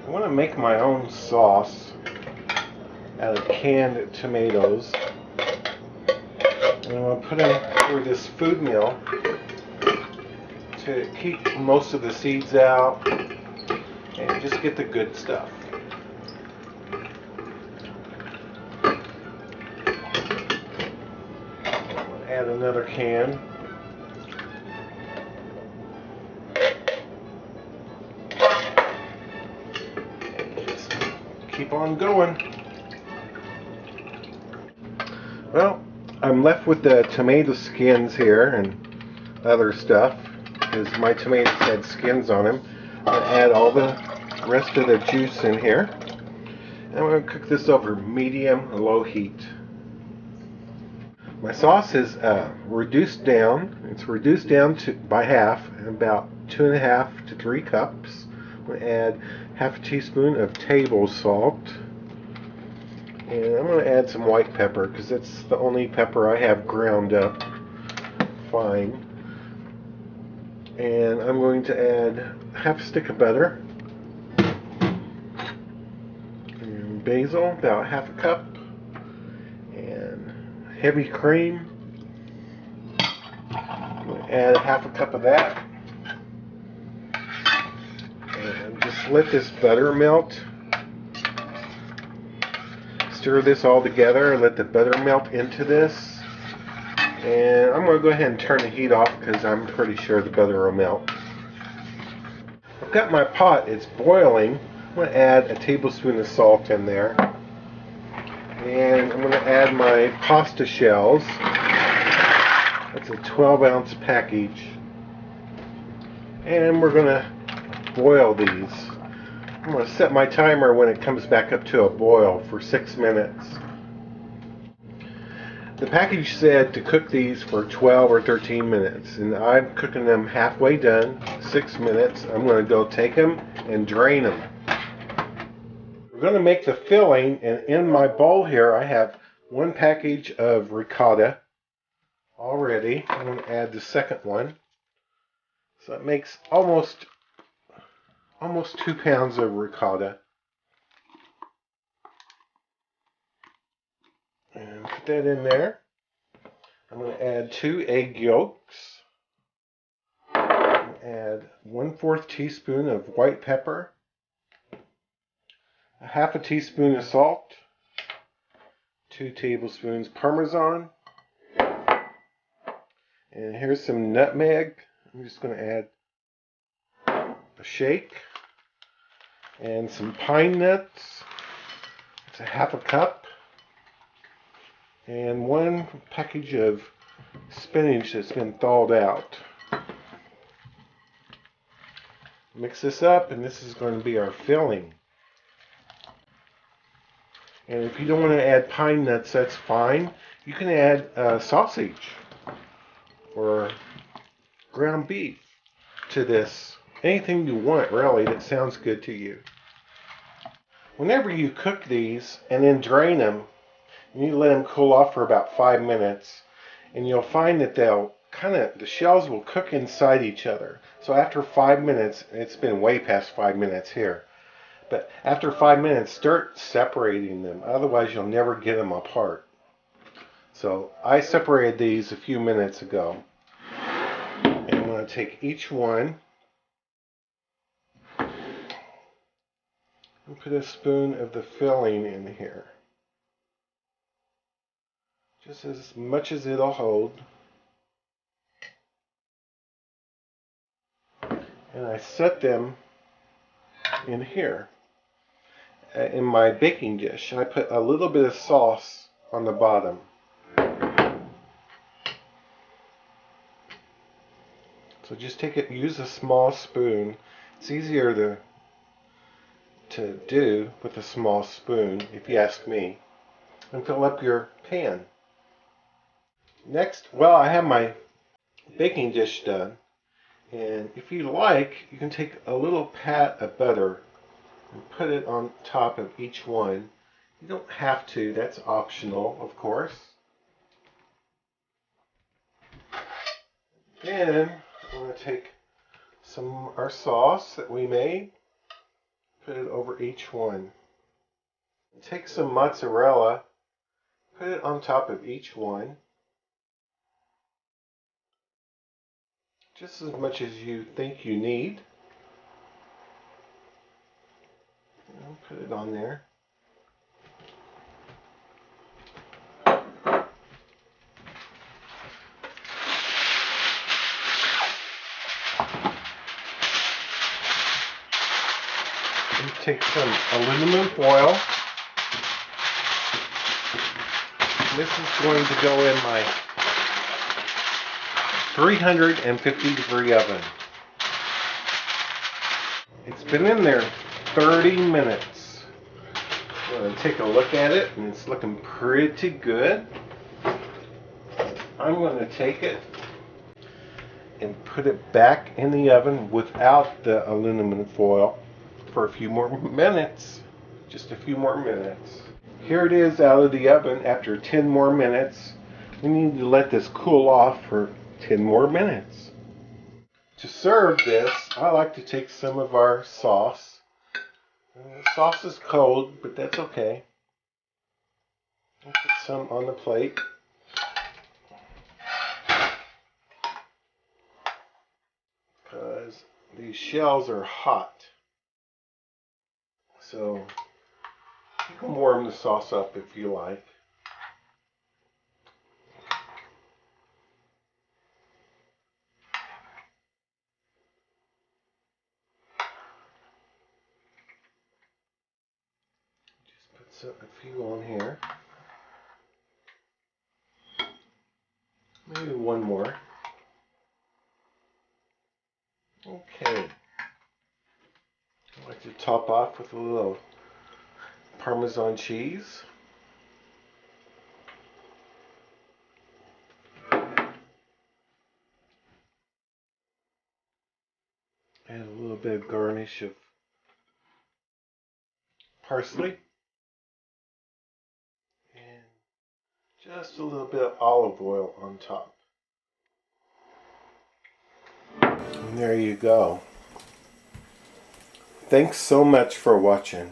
I want to make my own sauce out of canned tomatoes. And I'm going to put them through this food mill to keep most of the seeds out and just get the good stuff. Add another can. And just keep on going. Well, I'm left with the tomato skins here and other stuff because my tomatoes had skins on them. I'm going to add all the rest of the juice in here. And I'm going to cook this over medium low heat. My sauce is reduced down. It's reduced down by half, about 2.5 to 3 cups. I'm going to add half a teaspoon of table salt. And I'm going to add some white pepper because it's the only pepper I have ground up fine. And I'm going to add half a stick of butter. And basil, about half a cup. And heavy cream. I'm going to add half a cup of that. And just let this butter melt. Stir this all together and let the butter melt into this. And I'm going to go ahead and turn the heat off because I'm pretty sure the butter will melt. I've got my pot, it's boiling. I'm going to add a tablespoon of salt in there. And I'm going to add my pasta shells. That's a 12-ounce package. And we're going to boil these. I'm going to set my timer when it comes back up to a boil for 6 minutes. The package said to cook these for 12 or 13 minutes, and I'm cooking them halfway done, 6 minutes. I'm going to go take them and drain them. We're going to make the filling, and in my bowl here I have 1 package of ricotta already. I'm going to add the second one. So it makes almost 2 pounds of ricotta. And put that in there. I'm going to add 2 egg yolks. Add 1/4 teaspoon of white pepper. A half a teaspoon of salt. 2 tablespoons parmesan. And here's some nutmeg. I'm just going to add a shake. And some pine nuts. It's a half a cup. And 1 package of spinach that's been thawed out. Mix this up, and this is going to be our filling. And if you don't want to add pine nuts, that's fine. You can add sausage or ground beef to this. Anything you want, really, that sounds good to you. Whenever you cook these and then drain them, you need to let them cool off for about 5 minutes, and you'll find that the shells will cook inside each other. So after 5 minutes, it's been way past 5 minutes here, but after 5 minutes, start separating them. Otherwise, you'll never get them apart. So I separated these a few minutes ago, and I'm going to take each one and put a spoon of the filling in here. Just as much as it'll hold. And I set them in here. In my baking dish, I put a little bit of sauce on the bottom. So just use a small spoon. It's easier to do with a small spoon, if you ask me. And fill up your pan. Next, well, I have my baking dish done. And if you like, you can take a little pat of butter and put it on top of each one. You don't have to, that's optional, of course. Then I'm going to take our sauce that we made, Put it over each one. Take some mozzarella, put it on top of each one. Just as much as you think you need. And put it on there. And take some aluminum foil. This is going to go in my 350 degree oven. It's been in there 30 minutes. I'm going to take a look at it, and it's looking pretty good. I'm going to take it and put it back in the oven without the aluminum foil for a few more minutes. Just a few more minutes. Here it is out of the oven after 10 more minutes. We need to let this cool off for 10 more minutes. To serve this, I like to take some of our sauce. The sauce is cold, but that's okay. I'll put some on the plate. Because these shells are hot. So you can warm the sauce up if you like. Just put a few on here. Maybe one more. Okay. I like to top off with a little parmesan cheese. Add a little bit of garnish of parsley. And just a little bit of olive oil on top. And there you go. Thanks so much for watching.